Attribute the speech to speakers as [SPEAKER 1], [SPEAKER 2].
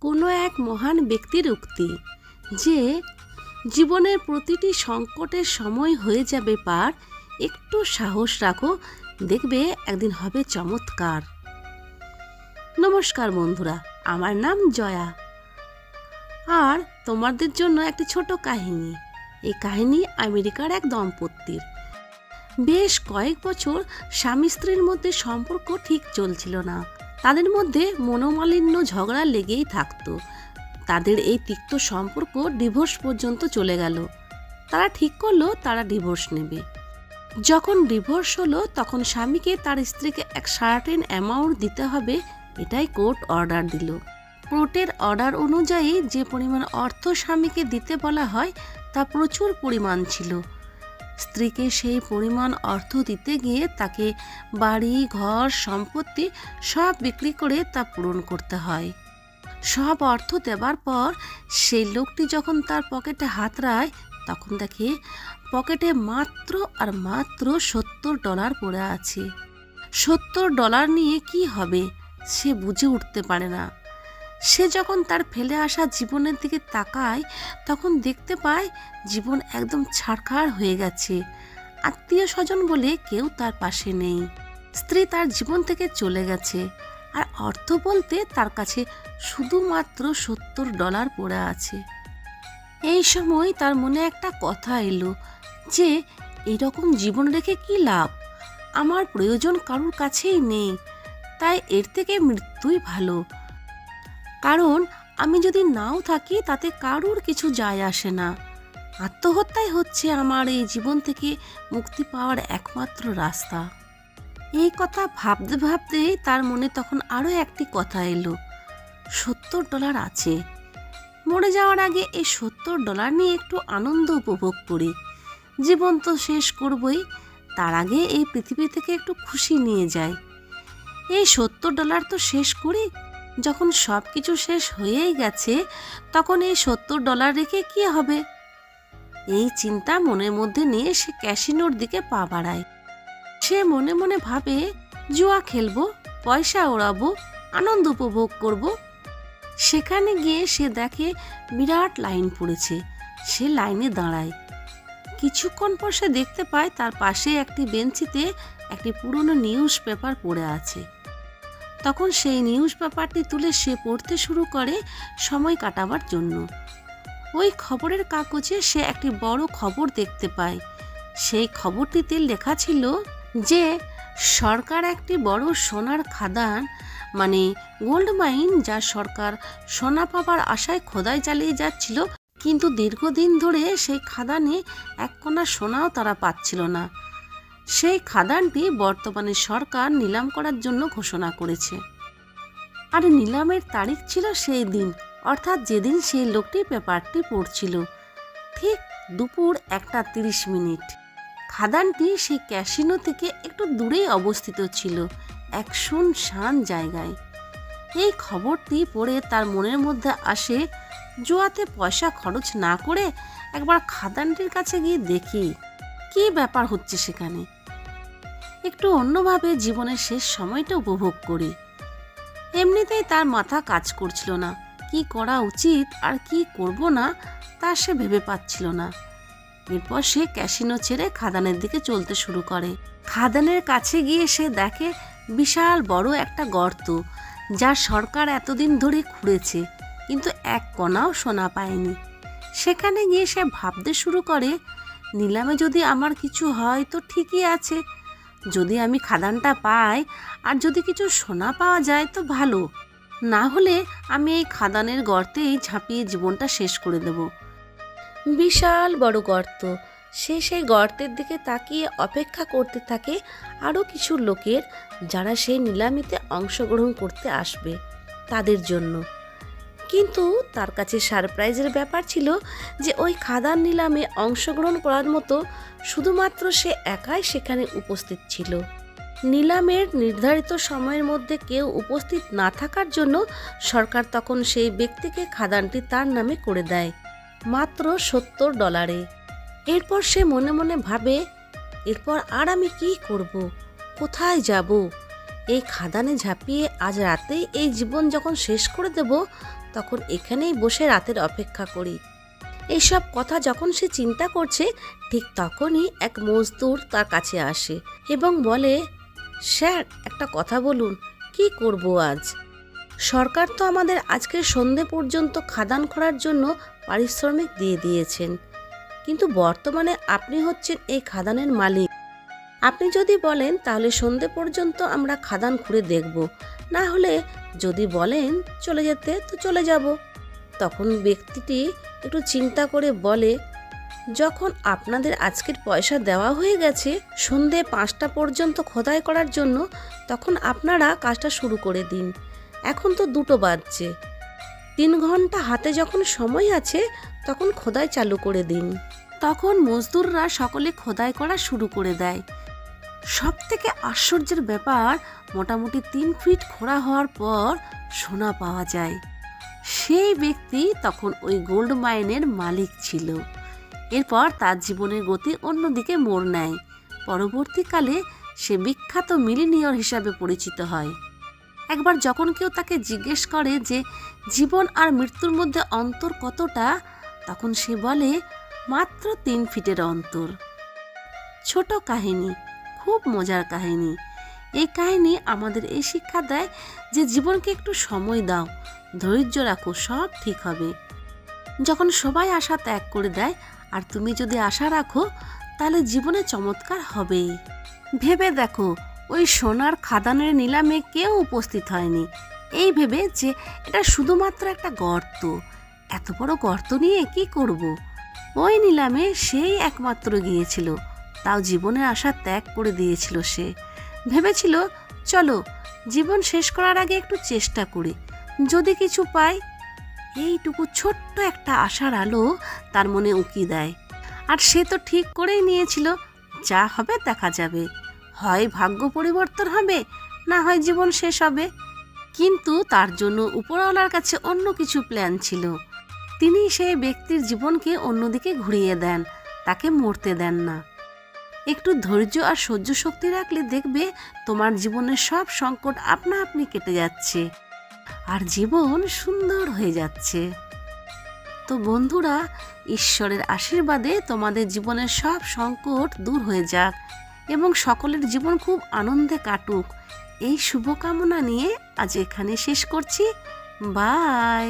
[SPEAKER 1] কোনো এক মহান ব্যক্তির উক্তি যে জীবনের প্রতিটি সংকটের সময় হয়ে যাবে পার, একটু সাহস রাখো, দেখবে একদিন হবে চমৎকার। নমস্কার বন্ধুরা, আমার নাম জয়া, আর তোমাদের জন্য একটি ছোট কাহিনী। এই কাহিনী আমেরিকার এক দম্পতির। বেশ কয়েক বছর স্বামী স্ত্রীর মধ্যে সম্পর্ক ঠিক চলছিল না। তাদের মধ্যে মনোমালিন্য, ঝগড়া লেগেই থাকতো। তাদের এই তিক্ত সম্পর্ক ডিভোর্স পর্যন্ত চলে গেল। তারা ঠিক করলো তারা ডিভোর্স নেবে। যখন ডিভোর্স হলো তখন স্বামীকে তার স্ত্রীকে এক সার্টেন অ্যামাউন্ট দিতে হবে, এটাই কোর্ট অর্ডার দিল। কোর্টের অর্ডার অনুযায়ী যে পরিমাণ অর্থ স্বামীকে দিতে বলা হয় তা প্রচুর পরিমাণ ছিল। স্ত্রীকে সেই পরিমাণ অর্থ দিতে গিয়ে তাকে বাড়ি, ঘর, সম্পত্তি সব বিক্রি করে তা পূরণ করতে হয়। সব অর্থ দেবার পর সেই লোকটি যখন তার পকেটে হাত রায়, তখন দেখে পকেটে মাত্র আর মাত্র $70 পড়ে আছে। $70 নিয়ে কি হবে সে বুঝে উঠতে পারে না। সে যখন তার ফেলে আসা জীবনের দিকে তাকায়, তখন দেখতে পায় জীবন একদম ছারখার হয়ে গেছে। আত্মীয় স্বজন বলে কেউ তার পাশে নেই। স্ত্রী তার জীবন থেকে চলে গেছে, আর অর্থ বলতে তার কাছে শুধুমাত্র $70 পড়ে আছে। এই সময় তার মনে একটা কথা এলো যে এরকম জীবন রেখে কি লাভ, আমার প্রয়োজন কারোর কাছেই নেই, তাই এর থেকে মৃত্যুই ভালো। কারণ আমি যদি নাও থাকি তাতে কারোর কিছু যায় আসে না। আত্মহত্যাই হচ্ছে আমার এই জীবন থেকে মুক্তি পাওয়ার একমাত্র রাস্তা। এই কথা ভাবতে ভাবতে তার মনে তখন আরও একটি কথা এলো, $70 আছে। মরে যাওয়ার আগে এই $70 নিয়ে একটু আনন্দ উপভোগ করি। জীবন তো শেষ করবই, তার আগে এই পৃথিবী থেকে একটু খুশি নিয়ে যাই। এই $70 তো শেষ করি। যখন সব কিছু শেষ হয়েই গেছে, তখন এই $70 রেখে কি হবে? এই চিন্তা মনের মধ্যে নিয়ে সে ক্যাসিনোর দিকে পা বাড়ায়। সে মনে মনে ভাবে, জুয়া খেলবো, পয়সা ওড়াবো, আনন্দ উপভোগ করব। সেখানে গিয়ে সে দেখে বিরাট লাইন পড়েছে। সে লাইনে দাঁড়ায়। কিছুক্ষণ পর সে দেখতে পায় তার পাশে একটি বেঞ্চিতে একটি পুরনো নিউজ পেপার পড়ে আছে। তখন সেই নিউজ পেপারটি তুলে সে পড়তে শুরু করে সময় কাটাবার জন্য। ওই খবরের কাগজে সে একটি বড় খবর দেখতে পায়। সেই খবরটিতে লেখা ছিল যে সরকার একটি বড় সোনার খাদান, মানে গোল্ড মাইন, যা সরকার সোনা পাবার আশায় খোদাই চালিয়ে যাচ্ছিল, কিন্তু দীর্ঘদিন ধরে সেই খাদানে এক কণা সোনাও তারা পাচ্ছিল না। সেই খাদানটি বর্তমানে সরকার নিলাম করার জন্য ঘোষণা করেছে। আর নিলামের তারিখ ছিল সেই দিন, অর্থাৎ যেদিন সেই লোকটি পেপারটি পড়ছিল, ঠিক দুপুর 1:30। খাদানটি সেই ক্যাসিনো থেকে একটু দূরেই অবস্থিত ছিল, এক শুনশান জায়গায়। এই খবরটি পড়ে তার মনের মধ্যে আসে, জুয়াতে পয়সা খরচ না করে একবার খাদানটির কাছে গিয়ে দেখি কি ব্যাপার হচ্ছে সেখানে, একটু অন্যভাবে জীবনের শেষ সময়টা উপভোগ করি। এমনিতেই তার মাথা কাজ করছিল না, কি করা উচিত আর কি করব না তা সে ভেবে পাচ্ছিল না। এরপর সে ক্যাসিনো ছেড়ে খাদানের দিকে চলতে শুরু করে। খাদানের কাছে গিয়ে সে দেখে বিশাল বড় একটা গর্ত, যা সরকার এতদিন ধরে খুঁড়েছে, কিন্তু এক কণাও সোনা পায়নি। সেখানে গিয়ে সে ভাবতে শুরু করে, নিলামে যদি আমার কিছু হয় তো ঠিকই আছে, যদি আমি খাদানটা পাই আর যদি কিছু সোনা পাওয়া যায় তো ভালো, না হলে আমি এই খাদানের গর্তেই ঝাঁপিয়ে জীবনটা শেষ করে দেব। বিশাল বড় গর্ত। সে সেই গর্তের দিকে তাকিয়ে অপেক্ষা করতে থাকে আরও কিছু লোকের, যারা সেই নিলামিতে অংশগ্রহণ করতে আসবে তাদের জন্য। কিন্তু তার কাছে সারপ্রাইজের ব্যাপার ছিল যে ওই খাদান নিলামে অংশগ্রহণ করার মতো শুধুমাত্র সে একাই সেখানে উপস্থিত ছিল। নিলামের নির্ধারিত সময়ের মধ্যে কেউ উপস্থিত না থাকার জন্য সরকার তখন সেই ব্যক্তিকে খাদানটি তার নামে করে দেয়, মাত্র $70। এরপর সে মনে মনে ভাবে, এরপর আর আমি কি করব, কোথায় যাব? এই খাদানে ঝাঁপিয়ে আজ রাতেই এই জীবন যখন শেষ করে দেব, তখন এখানেই বসে রাতের অপেক্ষা করি। এইসব কথা যখন সে চিন্তা করছে, ঠিক তখনই এক মজদুর তার কাছে আসে এবং বলে, স্যার একটা কথা বলুন, কি করব আজ? সরকার তো আমাদের আজকের সন্ধে পর্যন্ত খাদান করার জন্য পারিশ্রমিক দিয়ে দিয়েছেন, কিন্তু বর্তমানে আপনি হচ্ছেন এই খাদানের মালিক। আপনি যদি বলেন তাহলে সন্ধে পর্যন্ত আমরা খাদান খুঁড়ে দেখব, না হলে যদি বলেন চলে যেতে তো চলে যাব। তখন ব্যক্তিটি একটু চিন্তা করে বলে, যখন আপনাদের আজকের পয়সা দেওয়া হয়ে গেছে সন্ধে 5টা পর্যন্ত খোদাই করার জন্য, তখন আপনারা কাজটা শুরু করে দিন। এখন তো 2টো বাজছে, 3 ঘন্টা হাতে যখন সময় আছে তখন খোদাই চালু করে দিন। তখন মজদুররা সকলে খোদাই করা শুরু করে দেয়। সব থেকে আশ্চর্যের ব্যাপার, মোটামুটি 3 ফিট খোঁড়া হওয়ার পর সোনা পাওয়া যায়। সেই ব্যক্তি তখন ওই গোল্ড মাইনের মালিক ছিল। এরপর তার জীবনের গতি অন্যদিকে মোড় নেয়। পরবর্তীকালে সে বিখ্যাত মিলিনিয়র হিসাবে পরিচিত হয়। একবার যখন কেউ তাকে জিজ্ঞেস করে যে জীবন আর মৃত্যুর মধ্যে অন্তর কতটা, তখন সে বলে মাত্র 3 ফিটের অন্তর। ছোট কাহিনী, খুব মজার কাহিনী। এই কাহিনী আমাদের এই শিক্ষা দেয় যে জীবনকে একটু সময় দাও, ধৈর্য রাখো, সব ঠিক হবে। যখন সবাই আশা ত্যাগ করে দেয় আর তুমি যদি আশা রাখো, তাহলে জীবনে চমৎকার হবেই। ভেবে দেখো, ওই সোনার খাদানের নিলামে কেউ উপস্থিত হয়নি, এই ভেবে যে এটা শুধুমাত্র একটা গর্ত। এত বড় গর্ত নিয়ে কি করব? ওই নিলামে সেই একমাত্র গিয়েছিল, তাও জীবনের আশা ত্যাগ করে দিয়েছিল। সে ভেবেছিল, চলো জীবন শেষ করার আগে একটু চেষ্টা করি, যদি কিছু পাই। এইটুকু ছোট্ট একটা আশার আলো তার মনে উকি দেয়। আর সে তো ঠিক করেই নিয়েছিল, যা হবে দেখা যাবে, হয় ভাগ্য পরিবর্তন হবে, না হয় জীবন শেষ হবে। কিন্তু তার জন্য উপরওয়ালার কাছে অন্য কিছু প্ল্যান ছিল। তিনি সেই ব্যক্তির জীবনকে অন্যদিকে ঘুরিয়ে দেন, তাকে মরতে দেন না। একটু ধৈর্য আর সহ্য শক্তি রাখলে দেখবে তোমার জীবনের সব সংকট আপনা আপনি কেটে যাচ্ছে আর জীবন সুন্দর হয়ে যাচ্ছে। তো বন্ধুরা, ঈশ্বরের আশীর্বাদে তোমাদের জীবনের সব সংকট দূর হয়ে যাক এবং সকলের জীবন খুব আনন্দে কাটুক, এই শুভকামনা নিয়ে আজ এখানে শেষ করছি। বাই।